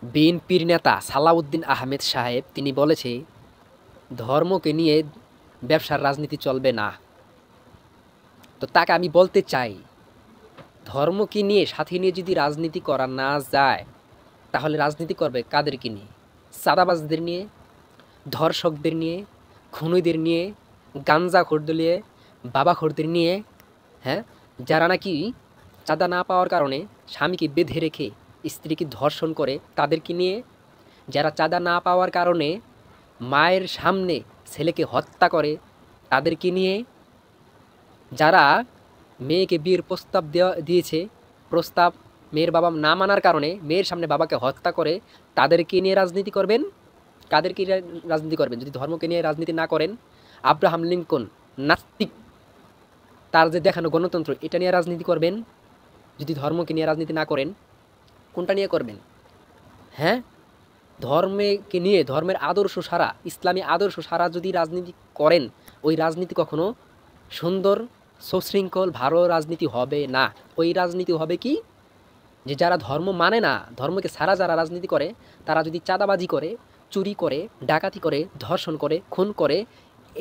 বিএনপির নেতা সালাউদ্দিন আহমেদ সাহেব তিনি বলেছে, ধর্মকে নিয়ে ব্যবসার রাজনীতি চলবে না। তো তাকে আমি বলতে চাই, ধর্মকে নিয়ে সাথে নিয়ে যদি রাজনীতি করা না যায়, তাহলে রাজনীতি করবে কাদেরকে নিয়ে? চাঁদাবাজদের নিয়ে, ধর্ষকদের নিয়ে, খুনিদের নিয়ে, গাঞ্জাখোরদের নিয়ে, বাবাখোরদের নিয়ে, হ্যাঁ, যারা নাকি চাঁদা না পাওয়ার কারণে স্বামীকে বেঁধে রেখে স্ত্রীকে ধর্ষণ করে তাদেরকে নিয়ে, যারা চাঁদা না পাওয়ার কারণে মায়ের সামনে ছেলেকে হত্যা করে তাদেরকে নিয়ে, যারা মেয়েকে বিয়ের প্রস্তাব দিয়েছে, প্রস্তাব মেয়ের বাবা না মানার কারণে মেয়ের সামনে বাবাকে হত্যা করে তাদেরকে নিয়ে রাজনীতি করবেন? কাদেরকে রাজনীতি করবেন যদি ধর্মকে নিয়ে রাজনীতি না করেন? আব্রাহাম লিঙ্কন নাস্তিক, তার যে দেখানো গণতন্ত্র, এটা নিয়ে রাজনীতি করবেন যদি ধর্মকে নিয়ে রাজনীতি না করেন? কোনটা নিয়ে করবেন? হ্যাঁ, ধর্মকে নিয়ে, ধর্মের আদর্শ সারা, ইসলামী আদর্শ সারা যদি রাজনীতি করেন, ওই রাজনীতি কখনো সুন্দর সুশৃঙ্খল ভালো রাজনীতি হবে না। ওই রাজনীতি হবে কি, যে যারা ধর্ম মানে না, ধর্মকে সারা যারা রাজনীতি করে, তারা যদি চাঁদাবাজি করে, চুরি করে, ডাকাতি করে, ধর্ষণ করে, খুন করে,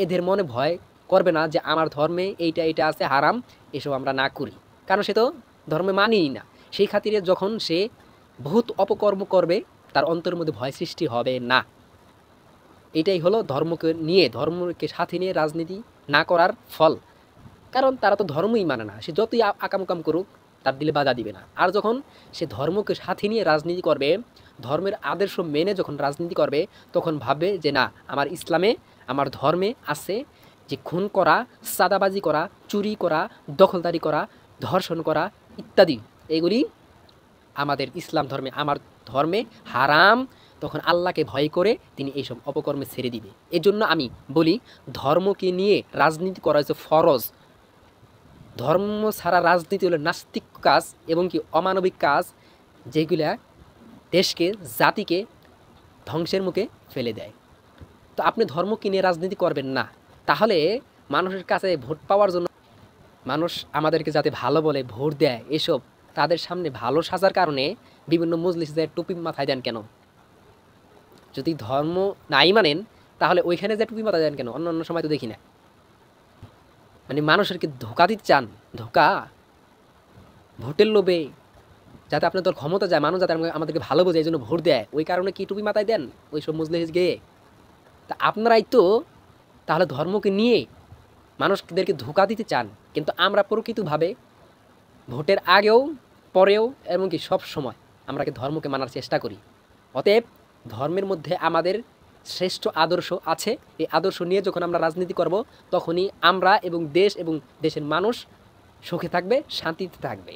এদের মনে ভয় করবে না যে আমার ধর্মে এইটা এইটা আছে হারাম, এসব আমরা না করি, কারণ সে তো ধর্মে মানেই না। সেই খাতিরে যখন সে বহুত অপকর্ম করবে, তার অন্তরের মধ্যে ভয় সৃষ্টি হবে না। এটাই হলো ধর্মকে নিয়ে, ধর্মকে সাথে নিয়ে রাজনীতি না করার ফল। কারণ তারা তো ধর্মই মানে না, সে যতই আকামুকাম করুক তার দিলে বাধা দিবে না। আর যখন সে ধর্মকে সাথে নিয়ে রাজনীতি করবে, ধর্মের আদর্শ মেনে যখন রাজনীতি করবে, তখন ভাববে যে না, আমার ইসলামে, আমার ধর্মে আছে যে খুন করা, চাঁদাবাজি করা, চুরি করা, দখলদারি করা, ধর্ষণ করা ইত্যাদি, এগুলি আমাদের ইসলাম ধর্মে, আমার ধর্মে হারাম। তখন আল্লাহকে ভয় করে তিনি এইসব অপকর্মে ছেড়ে দিবে। এই জন্য আমি বলি, ধর্মকে নিয়ে রাজনীতি করা হচ্ছে ফরজ। ধর্ম ছাড়া রাজনীতি হলো নাস্তিক কাজ এবং কি অমানবিক কাজ, যেগুলা দেশকে, জাতিকে ধ্বংসের মুখে ফেলে দেয়। তো আপনি ধর্মকে নিয়ে রাজনীতি করবেন না, তাহলে মানুষের কাছে ভোট পাওয়ার জন্য, মানুষ আমাদেরকে যাতে ভালো বলে ভোট দেয়, এসব তাদের সামনে ভালো সাজার কারণে বিভিন্ন মজলিসে টুপি মাথায় দেন কেন? যদি ধর্ম নাই মানেন, তাহলে ওইখানে যে টুপি মাথায় দেন কেন? অন্য অন্য সময় তো দেখি না। মানে মানুষেরকে ধোকা দিতে চান, ধোকা, ভোটের লোভে, যাতে আপনার তোর ক্ষমতা যায়, মানুষ যাতে আমাদেরকে ভালো বোঝে, এই জন্য ভোট দেয়, ওই কারণে কি টুপি মাথায় দেন ওই সব মজলিস গিয়ে? তা আপনারাই তো তাহলে ধর্মকে নিয়ে মানুষদেরকে ধোকা দিতে চান। কিন্তু আমরা প্রকৃতভাবে ভোটের আগেও, পরেও, এমনকি সব সময় আমরা ধর্মকে মানার চেষ্টা করি। অতএব ধর্মের মধ্যে আমাদের শ্রেষ্ঠ আদর্শ আছে। এই আদর্শ নিয়ে যখন আমরা রাজনীতি করব, তখনই আমরা এবং দেশ এবং দেশের মানুষ সুখে থাকবে, শান্তিতে থাকবে।